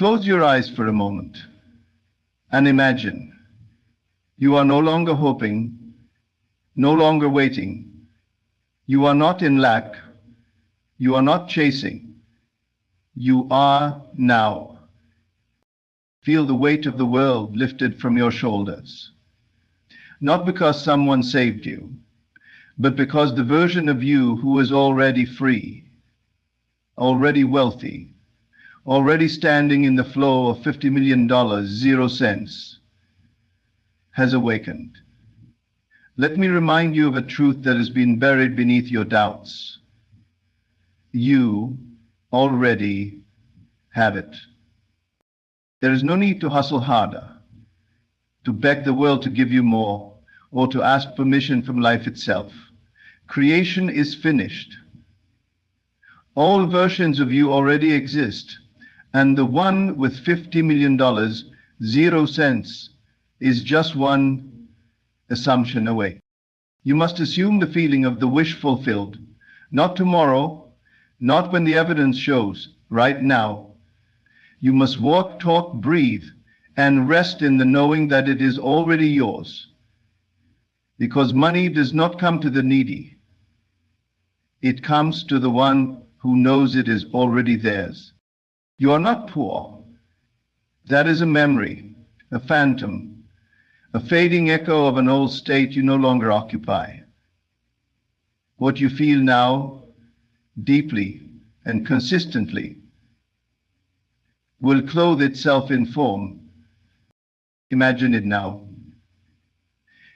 Close your eyes for a moment and imagine you are no longer hoping, no longer waiting. You are not in lack. You are not chasing. You are now. Feel the weight of the world lifted from your shoulders. Not because someone saved you, but because the version of you who is already free, already wealthy, already standing in the flow of $50 million, 0 cents, has awakened. Let me remind you of a truth that has been buried beneath your doubts. You already have it. There is no need to hustle harder, to beg the world to give you more, or to ask permission from life itself. Creation is finished. All versions of you already exist, and the one with $50 million, 0 cents, is just one assumption away. You must assume the feeling of the wish fulfilled, not tomorrow, not when the evidence shows, right now. You must walk, talk, breathe, and rest in the knowing that it is already yours. Because money does not come to the needy. It comes to the one who knows it is already theirs. You are not poor. That is a memory, a phantom, a fading echo of an old state you no longer occupy. What you feel now, deeply and consistently, will clothe itself in form. Imagine it now.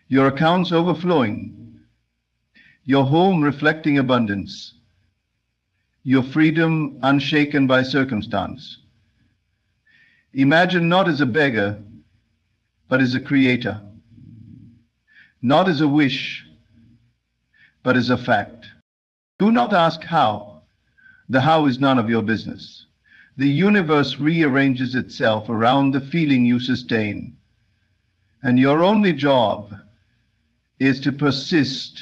Your accounts overflowing, your home reflecting abundance, your freedom unshaken by circumstance. Imagine not as a beggar, but as a creator. Not as a wish, but as a fact. Do not ask how. The how is none of your business. The universe rearranges itself around the feeling you sustain. And your only job is to persist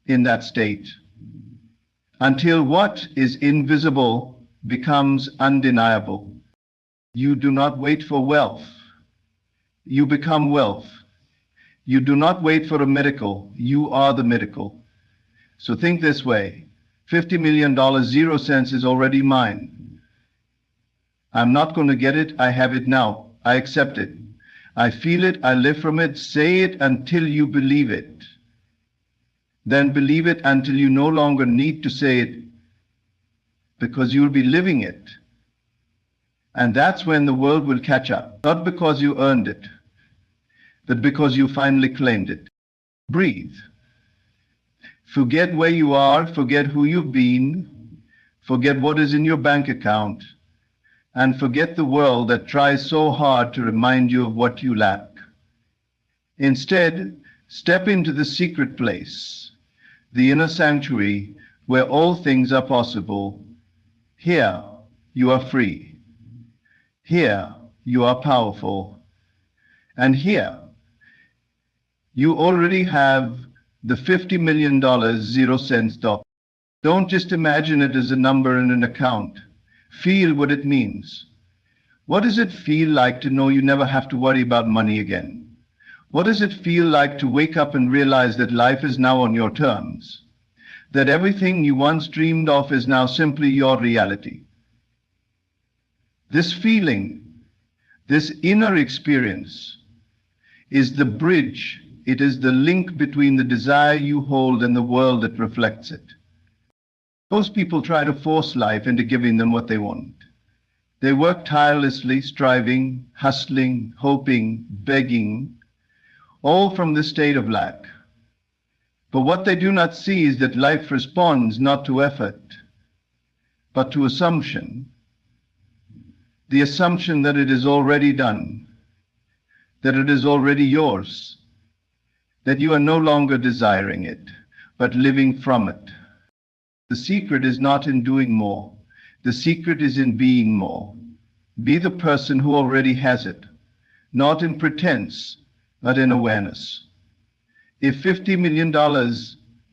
in that state until what is invisible becomes undeniable. You do not wait for wealth. You become wealth. You do not wait for a miracle. You are the miracle. So think this way. $50 million, 0 cents is already mine. I'm not going to get it. I have it now. I accept it. I feel it. I live from it. Say it until you believe it. Then believe it until you no longer need to say it, because you'll be living it. And that's when the world will catch up. Not because you earned it, but because you finally claimed it. Breathe. Forget where you are. Forget who you've been. Forget what is in your bank account. And forget the world that tries so hard to remind you of what you lack. Instead, step into the secret place, the inner sanctuary where all things are possible. Here, you are free. Here, you are powerful. And here, you already have the $50 million, 0 cents stock. Don't just imagine it as a number in an account. Feel what it means. What does it feel like to know you never have to worry about money again? What does it feel like to wake up and realize that life is now on your terms? That everything you once dreamed of is now simply your reality? This feeling, this inner experience, is the bridge. It is the link between the desire you hold and the world that reflects it. Most people try to force life into giving them what they want. They work tirelessly, striving, hustling, hoping, begging, all from the state of lack. But what they do not see is that life responds not to effort, but to assumption. The assumption that it is already done, that it is already yours, that you are no longer desiring it, but living from it. The secret is not in doing more. The secret is in being more. Be the person who already has it, not in pretense, but in awareness. If $50 million,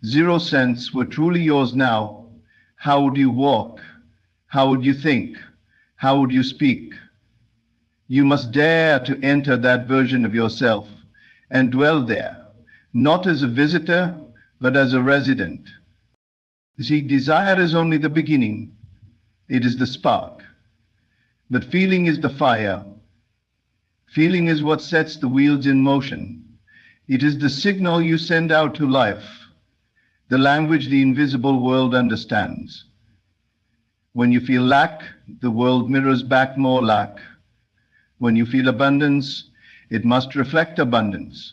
0 cents were truly yours now, how would you walk? How would you think? How would you speak? You must dare to enter that version of yourself and dwell there, not as a visitor, but as a resident. You see, desire is only the beginning. It is the spark. But feeling is the fire. Feeling is what sets the wheels in motion. It is the signal you send out to life, the language the invisible world understands. When you feel lack, the world mirrors back more lack. When you feel abundance, it must reflect abundance.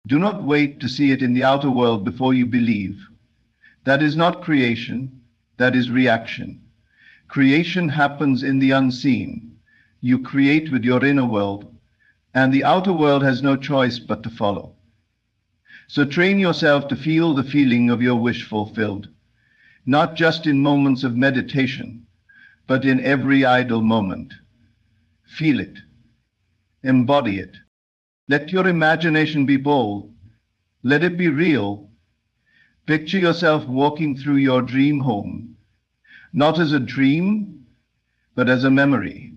Do not wait to see it in the outer world before you believe. That is not creation, that is reaction. Creation happens in the unseen. You create with your inner world, and the outer world has no choice but to follow. So train yourself to feel the feeling of your wish fulfilled, not just in moments of meditation, but in every idle moment. Feel it. Embody it. Let your imagination be bold. Let it be real. Picture yourself walking through your dream home, not as a dream, but as a memory.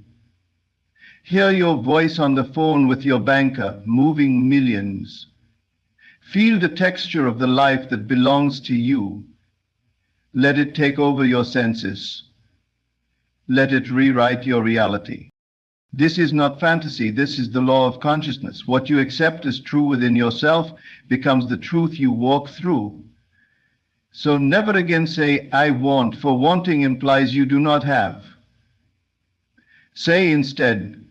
Hear your voice on the phone with your banker, moving millions. Feel the texture of the life that belongs to you. Let it take over your senses. Let it rewrite your reality. This is not fantasy, this is the law of consciousness. What you accept as true within yourself becomes the truth you walk through. So never again say, I want, for wanting implies you do not have. Say instead,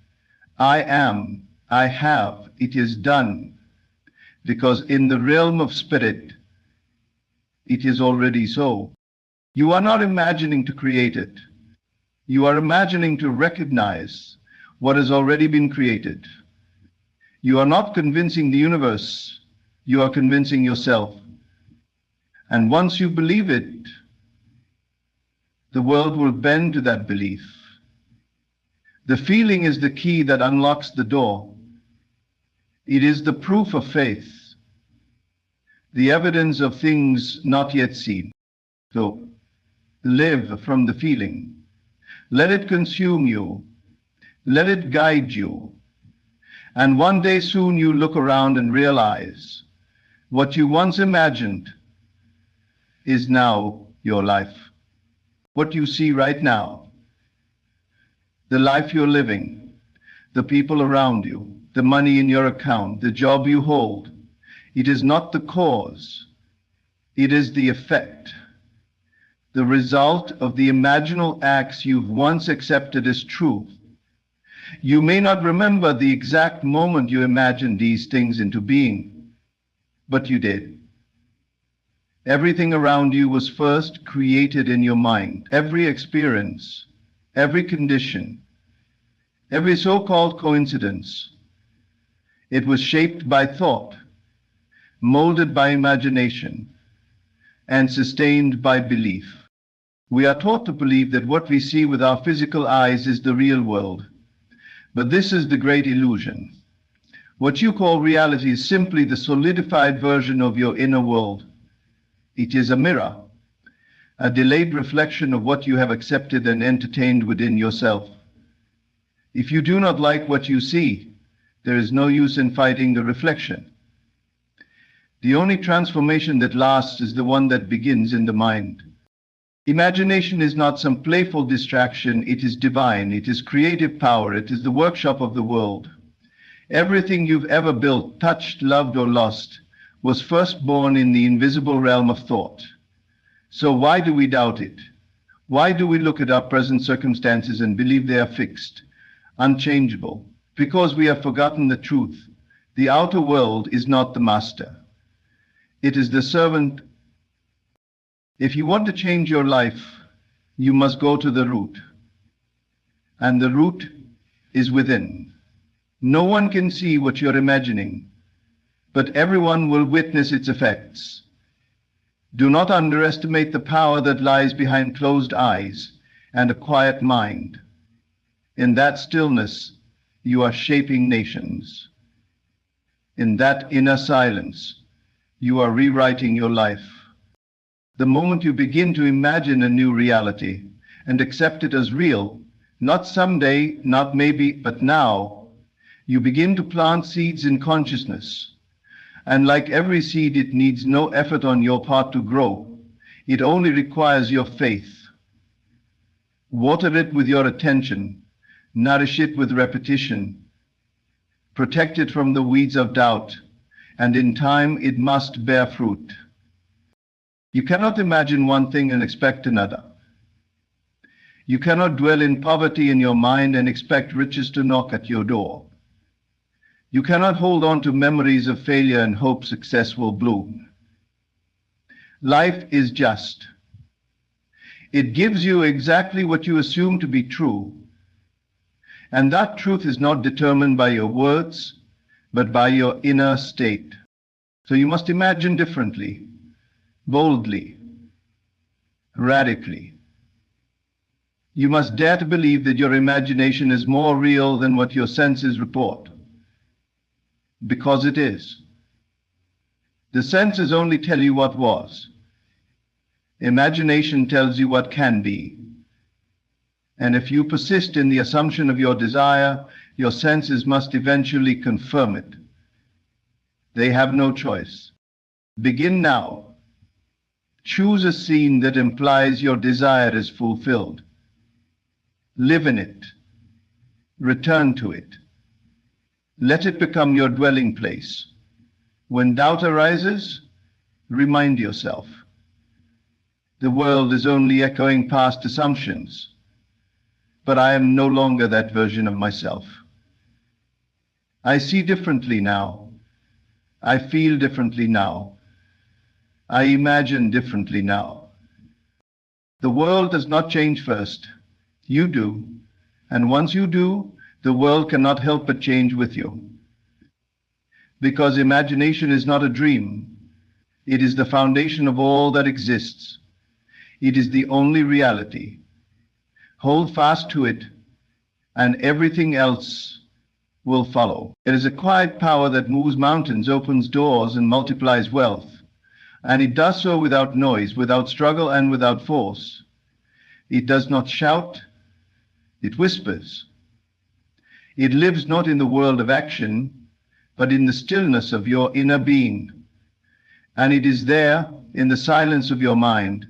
I am, I have, it is done. Because in the realm of spirit, it is already so. You are not imagining to create it. You are imagining to recognize what has already been created. You are not convincing the universe, you are convincing yourself. And once you believe it, the world will bend to that belief. The feeling is the key that unlocks the door. It is the proof of faith, the evidence of things not yet seen. So live from the feeling. Let it consume you. Let it guide you. And one day soon you look around and realize what you once imagined is now your life. What you see right now, the life you're living, the people around you, the money in your account, the job you hold, it is not the cause, it is the effect, the result of the imaginal acts you've once accepted as truth. You may not remember the exact moment you imagined these things into being, but you did. Everything around you was first created in your mind. Every experience, every condition, every so-called coincidence, it was shaped by thought, molded by imagination, and sustained by belief. We are taught to believe that what we see with our physical eyes is the real world. But this is the great illusion. What you call reality is simply the solidified version of your inner world. It is a mirror, a delayed reflection of what you have accepted and entertained within yourself. If you do not like what you see, there is no use in fighting the reflection. The only transformation that lasts is the one that begins in the mind. Imagination is not some playful distraction, it is divine, it is creative power, it is the workshop of the world. Everything you've ever built, touched, loved, or lost was first born in the invisible realm of thought. So why do we doubt it? Why do we look at our present circumstances and believe they are fixed, unchangeable? Because we have forgotten the truth. The outer world is not the master. It is the servant. If you want to change your life, you must go to the root. And the root is within. No one can see what you're imagining, but everyone will witness its effects. Do not underestimate the power that lies behind closed eyes and a quiet mind. In that stillness, you are shaping nations. In that inner silence, you are rewriting your life. The moment you begin to imagine a new reality and accept it as real, Not someday, not maybe, but now, you begin to plant seeds in consciousness. And like every seed, it needs no effort on your part to grow. It only requires your faith. Water it with your attention, nourish it with repetition, protect it from the weeds of doubt, and in time it must bear fruit. You cannot imagine one thing and expect another. You cannot dwell in poverty in your mind and expect riches to knock at your door. You cannot hold on to memories of failure and hope success will bloom. Life is just. It gives you exactly what you assume to be true. And that truth is not determined by your words, but by your inner state. So you must imagine differently, boldly, radically. You must dare to believe that your imagination is more real than what your senses report. Because it is. The senses only tell you what was. Imagination tells you what can be. And if you persist in the assumption of your desire, your senses must eventually confirm it. They have no choice. Begin now. Choose a scene that implies your desire is fulfilled. Live in it. Return to it. Let it become your dwelling place. When doubt arises, remind yourself. The world is only echoing past assumptions, but I am no longer that version of myself. I see differently now. I feel differently now. I imagine differently now. The world does not change first. You do. And once you do, the world cannot help but change with you. Because imagination is not a dream. It is the foundation of all that exists. It is the only reality. Hold fast to it, and everything else will follow. It is a quiet power that moves mountains, opens doors, and multiplies wealth. And it does so without noise, without struggle, and without force. It does not shout, it whispers. It lives not in the world of action, but in the stillness of your inner being. And it is there, in the silence of your mind,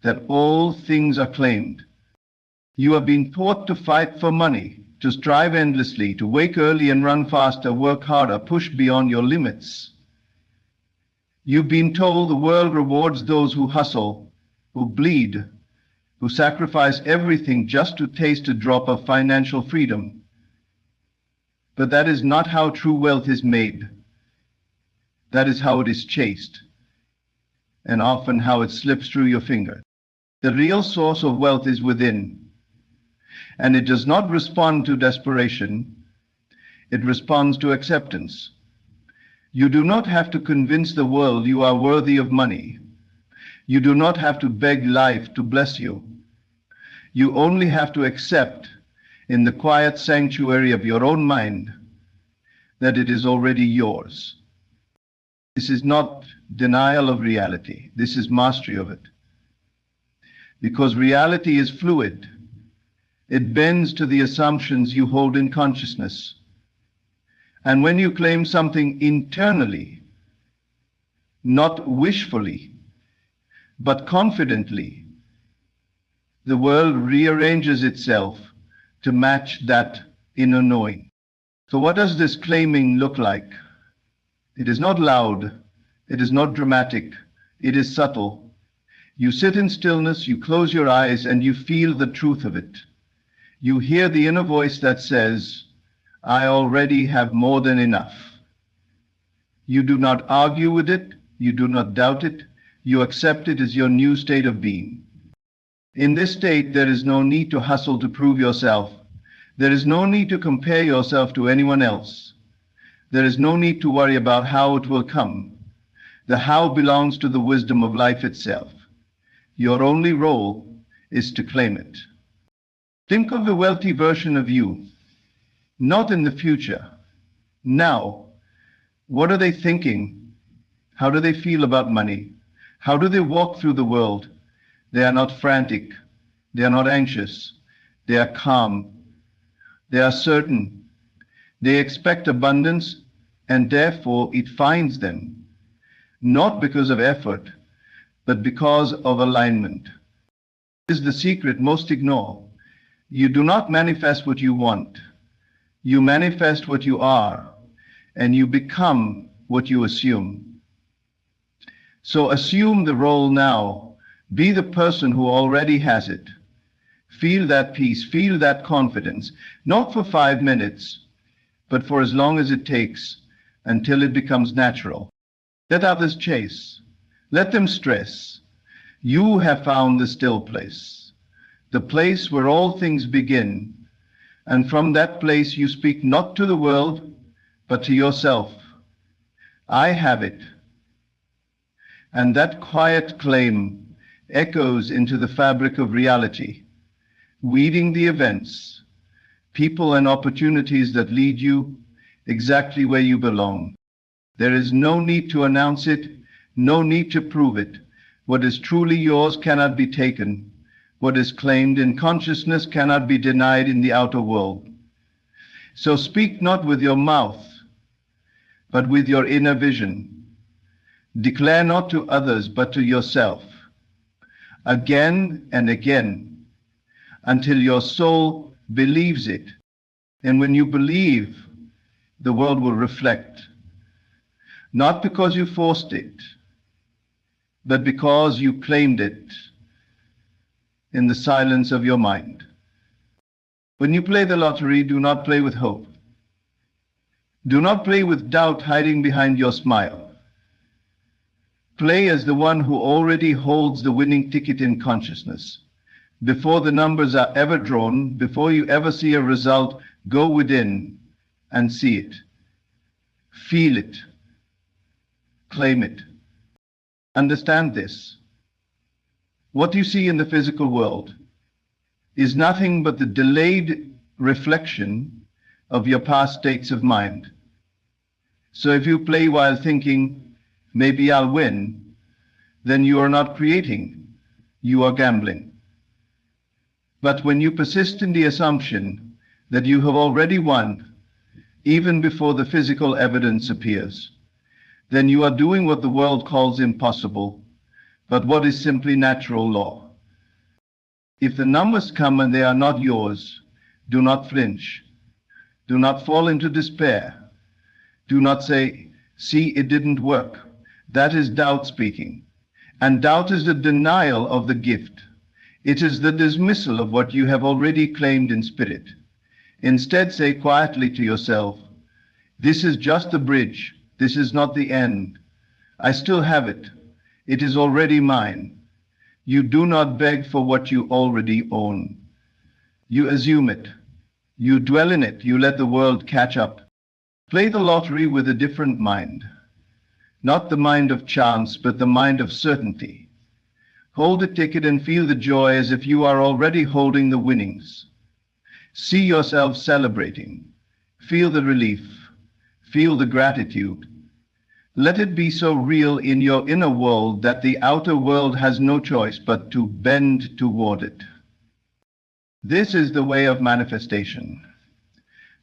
that all things are claimed. You have been taught to fight for money, to strive endlessly, to wake early and run faster, work harder, push beyond your limits. You've been told the world rewards those who hustle, who bleed, who sacrifice everything just to taste a drop of financial freedom. But that is not how true wealth is made. That is how it is chased, and often how it slips through your fingers. The real source of wealth is within, and it does not respond to desperation. It responds to acceptance. You do not have to convince the world you are worthy of money. You do not have to beg life to bless you. You only have to accept in the quiet sanctuary of your own mind that it is already yours. This is not denial of reality. This is mastery of it. Because reality is fluid. It bends to the assumptions you hold in consciousness. And when you claim something internally, not wishfully, but confidently, the world rearranges itself to match that inner knowing. So what does this claiming look like? It is not loud. It is not dramatic. It is subtle. You sit in stillness, you close your eyes, and you feel the truth of it. You hear the inner voice that says, I already have more than enough. You do not argue with it. You do not doubt it. You accept it as your new state of being. In this state, there is no need to hustle to prove yourself. There is no need to compare yourself to anyone else. There is no need to worry about how it will come. The how belongs to the wisdom of life itself. Your only role is to claim it. Think of the wealthy version of you, not in the future. Now, what are they thinking? How do they feel about money? How do they walk through the world? They are not frantic. They are not anxious. They are calm. They are certain. They expect abundance, and therefore it finds them, not because of effort, but because of alignment. This is the secret most ignore. You do not manifest what you want. You manifest what you are, and you become what you assume. So assume the role now. Be the person who already has it. Feel that peace, feel that confidence, not for 5 minutes, but for as long as it takes until it becomes natural. Let others chase. Let them stress. You have found the still place, the place where all things begin. And from that place you speak not to the world, but to yourself. I have it. And that quiet claim echoes into the fabric of reality, weaving the events, people and opportunities that lead you exactly where you belong. There is no need to announce it, no need to prove it. What is truly yours cannot be taken. What is claimed in consciousness cannot be denied in the outer world. So speak not with your mouth, but with your inner vision. Declare not to others, but to yourself, again and again, until your soul believes it. And when you believe, the world will reflect, not because you forced it, but because you claimed it in the silence of your mind. When you play the lottery, do not play with hope. Do not play with doubt hiding behind your smile. Play as the one who already holds the winning ticket in consciousness. Before the numbers are ever drawn, before you ever see a result, go within and see it. Feel it. Claim it. Understand this. What you see in the physical world is nothing but the delayed reflection of your past states of mind. So if you play while thinking, maybe I'll win, then you are not creating, you are gambling. But when you persist in the assumption that you have already won, even before the physical evidence appears, then you are doing what the world calls impossible, but what is simply natural law. If the numbers come and they are not yours, do not flinch. Do not fall into despair. Do not say, see, it didn't work. That is doubt speaking. And doubt is the denial of the gift. It is the dismissal of what you have already claimed in spirit. Instead, say quietly to yourself, this is just the bridge. This is not the end. I still have it. It is already mine. You do not beg for what you already own. You assume it. You dwell in it. You let the world catch up. Play the lottery with a different mind. Not the mind of chance, but the mind of certainty. Hold the ticket and feel the joy as if you are already holding the winnings. See yourself celebrating. Feel the relief. Feel the gratitude. Let it be so real in your inner world that the outer world has no choice but to bend toward it. This is the way of manifestation.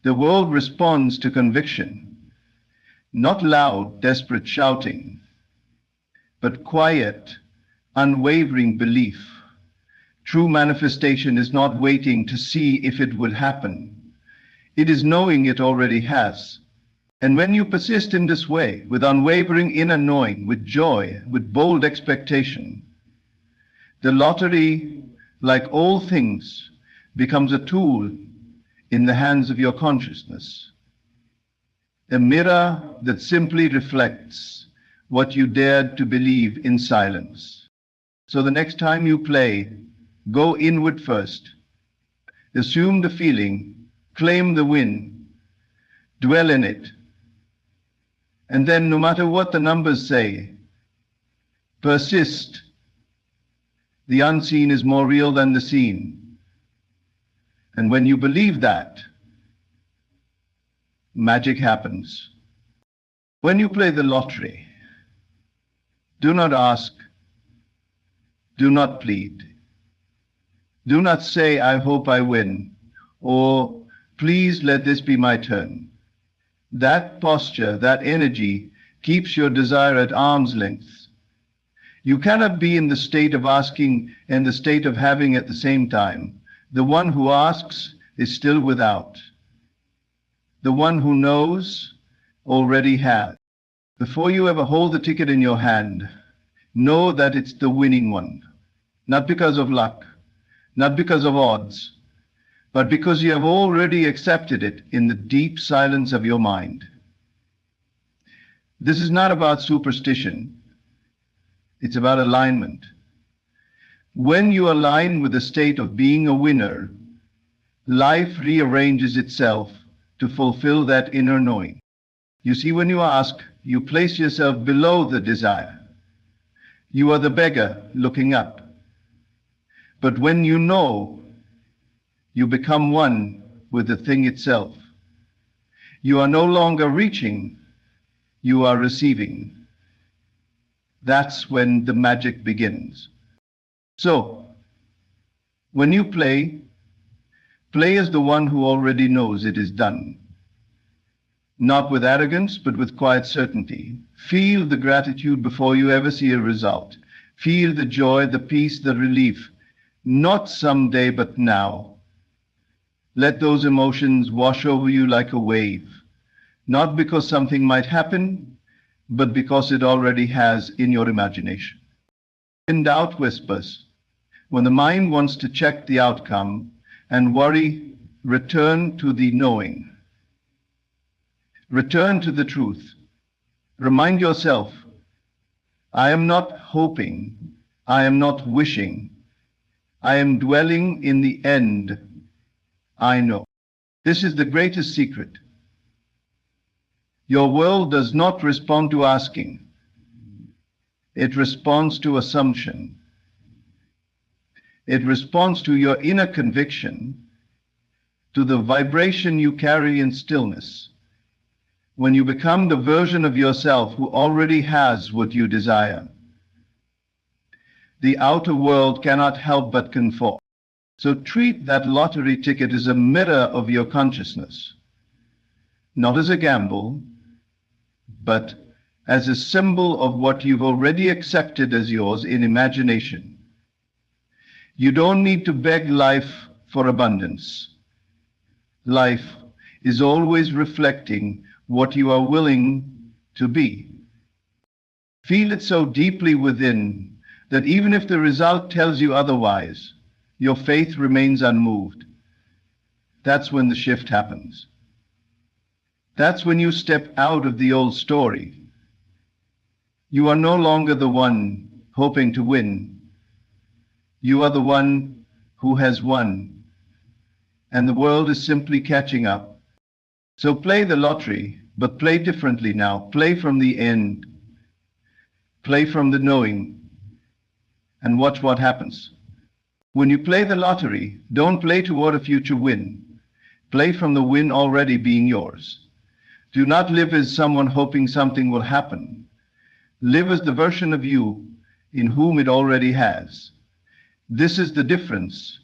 The world responds to conviction, not loud, desperate shouting, but quiet, unwavering belief. True manifestation is not waiting to see if it will happen. It is knowing it already has. And when you persist in this way, with unwavering inner knowing, with joy, with bold expectation, the lottery, like all things, becomes a tool in the hands of your consciousness, a mirror that simply reflects what you dared to believe in silence. So the next time you play, go inward first, assume the feeling, claim the win, dwell in it, and then no matter what the numbers say, persist. The unseen is more real than the seen. And when you believe that, magic happens. When you play the lottery, do not ask, do not plead. Do not say, I hope I win, or please let this be my turn. That posture, that energy, keeps your desire at arm's length. You cannot be in the state of asking and the state of having at the same time. The one who asks is still without. The one who knows already has. Before you ever hold the ticket in your hand, know that it's the winning one. Not because of luck, not because of odds, but because you have already accepted it in the deep silence of your mind. This is not about superstition. It's about alignment. When you align with the state of being a winner, life rearranges itself to fulfill that inner knowing. You see, when you ask, you place yourself below the desire. You are the beggar looking up. But when you know, you become one with the thing itself. You are no longer reaching, you are receiving. That's when the magic begins. So, when you play as the one who already knows it is done. Not with arrogance, but with quiet certainty. Feel the gratitude before you ever see a result. Feel the joy, the peace, the relief. Not someday, but now. Let those emotions wash over you like a wave. Not because something might happen, but because it already has in your imagination. When doubt whispers, when the mind wants to check the outcome and worry, return to the knowing. Return to the truth. Remind yourself, I am not hoping, I am not wishing, I am dwelling in the end. I know. This is the greatest secret. Your world does not respond to asking. It responds to assumption. It responds to your inner conviction, to the vibration you carry in stillness. When you become the version of yourself who already has what you desire, the outer world cannot help but conform. So treat that lottery ticket as a mirror of your consciousness, not as a gamble, but as a symbol of what you've already accepted as yours in imagination. You don't need to beg life for abundance. Life is always reflecting what you are willing to be. Feel it so deeply within that even if the result tells you otherwise, your faith remains unmoved. That's when the shift happens. That's when you step out of the old story. You are no longer the one hoping to win. You are the one who has won, and the world is simply catching up. So play the lottery, but play differently now. Play from the end. Play from the knowing, and watch what happens. When you play the lottery, don't play toward a future win. Play from the win already being yours. Do not live as someone hoping something will happen. Live as the version of you in whom it already has. This is the difference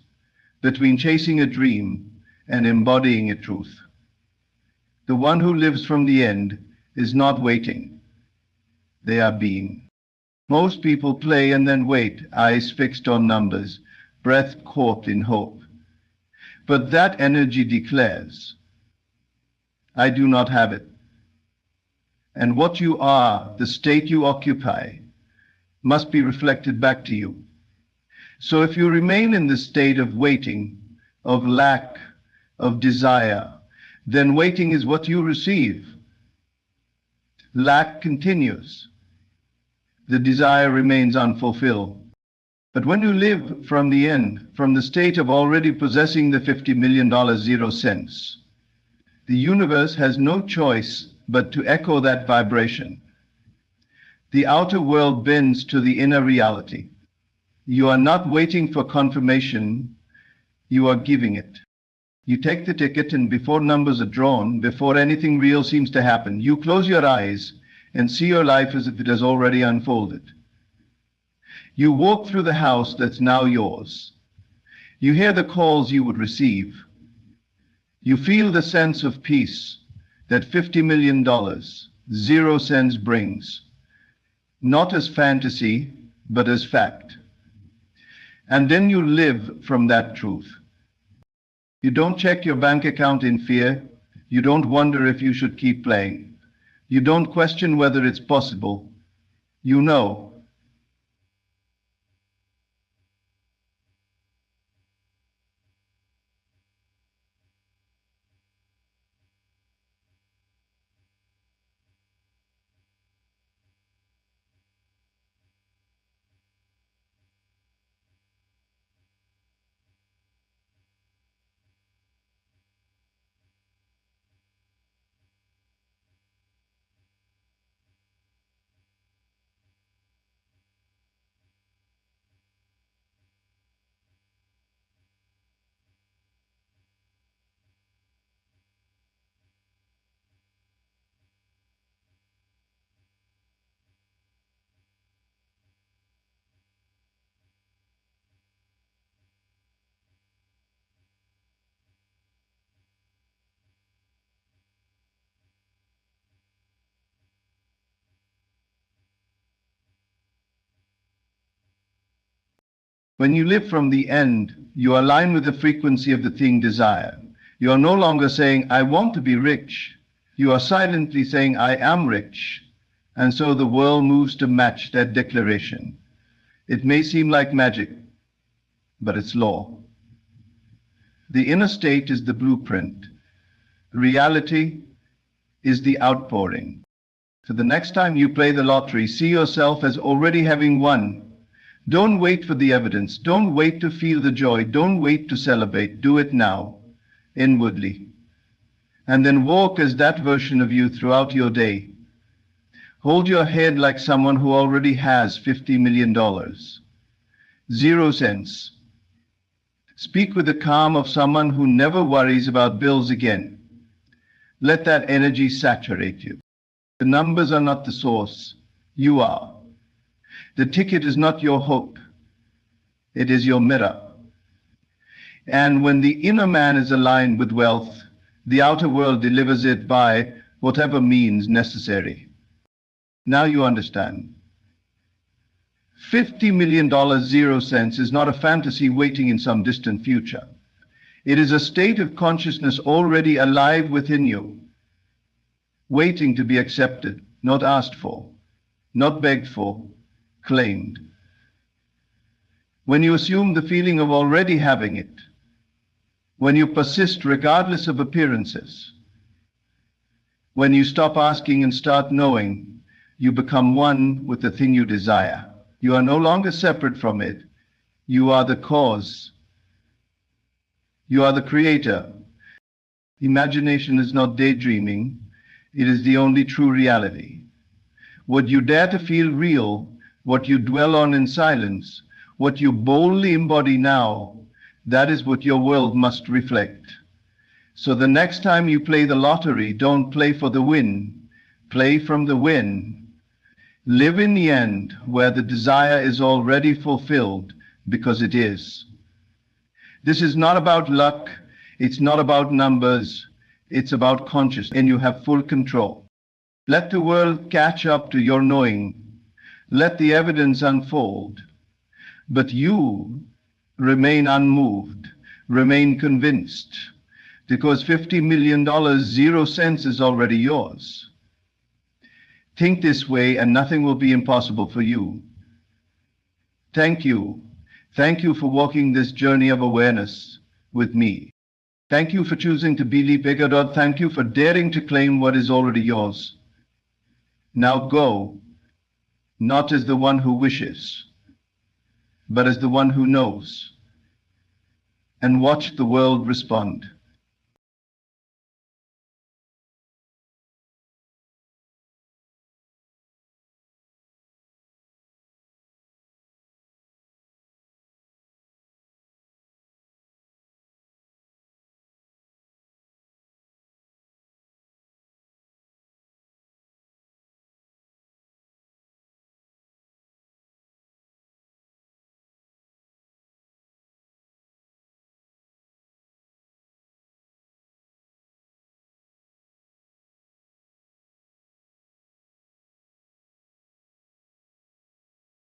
between chasing a dream and embodying a truth. The one who lives from the end is not waiting. They are being. Most people play and then wait, eyes fixed on numbers, breath caught in hope. But that energy declares, I do not have it. And what you are, the state you occupy, must be reflected back to you. So if you remain in the state of waiting, of lack, of desire, then waiting is what you receive. Lack continues. The desire remains unfulfilled. But when you live from the end, from the state of already possessing the $50 million 0 cents, the universe has no choice but to echo that vibration. The outer world bends to the inner reality. You are not waiting for confirmation, you are giving it. You take the ticket, and before numbers are drawn, before anything real seems to happen, you close your eyes and see your life as if it has already unfolded. You walk through the house that's now yours. You hear the calls you would receive. You feel the sense of peace that $50 million, 0 cents brings, not as fantasy, but as fact. And then you live from that truth. You don't check your bank account in fear. You don't wonder if you should keep playing. You don't question whether it's possible. You know. When you live from the end, you align with the frequency of the thing desired. You are no longer saying, I want to be rich. You are silently saying, I am rich. And so the world moves to match that declaration. It may seem like magic, but it's law. The inner state is the blueprint. Reality is the outpouring. So the next time you play the lottery, see yourself as already having won. Don't wait for the evidence. Don't wait to feel the joy. Don't wait to celebrate. Do it now, inwardly. And then walk as that version of you throughout your day. Hold your head like someone who already has $50 million. 0 cents. Speak with the calm of someone who never worries about bills again. Let that energy saturate you. The numbers are not the source. You are. The ticket is not your hope. It is your mirror. And when the inner man is aligned with wealth, the outer world delivers it by whatever means necessary. Now you understand. $50 million 0 cents is not a fantasy waiting in some distant future. It is a state of consciousness already alive within you, waiting to be accepted, not asked for, not begged for, claimed. When you assume the feeling of already having it, when you persist regardless of appearances, when you stop asking and start knowing, you become one with the thing you desire. You are no longer separate from it. You are the cause. You are the creator. Imagination is not daydreaming. It is the only true reality. What you dare to feel real, what you dwell on in silence, what you boldly embody now, that is what your world must reflect. So the next time you play the lottery, don't play for the win. Play from the win. Live in the end where the desire is already fulfilled, because it is. This is not about luck. It's not about numbers. It's about consciousness, and you have full control. Let the world catch up to your knowing. Let the evidence unfold. But you remain unmoved, remain convinced, because $50 million 0 cents is already yours. Think this way and nothing will be impossible for you. Thank you. Thank you for walking this journey of awareness with me. Thank you for choosing to be Neville Goddard. Thank you for daring to claim what is already yours. Now go, not as the one who wishes, but as the one who knows, and watch the world respond.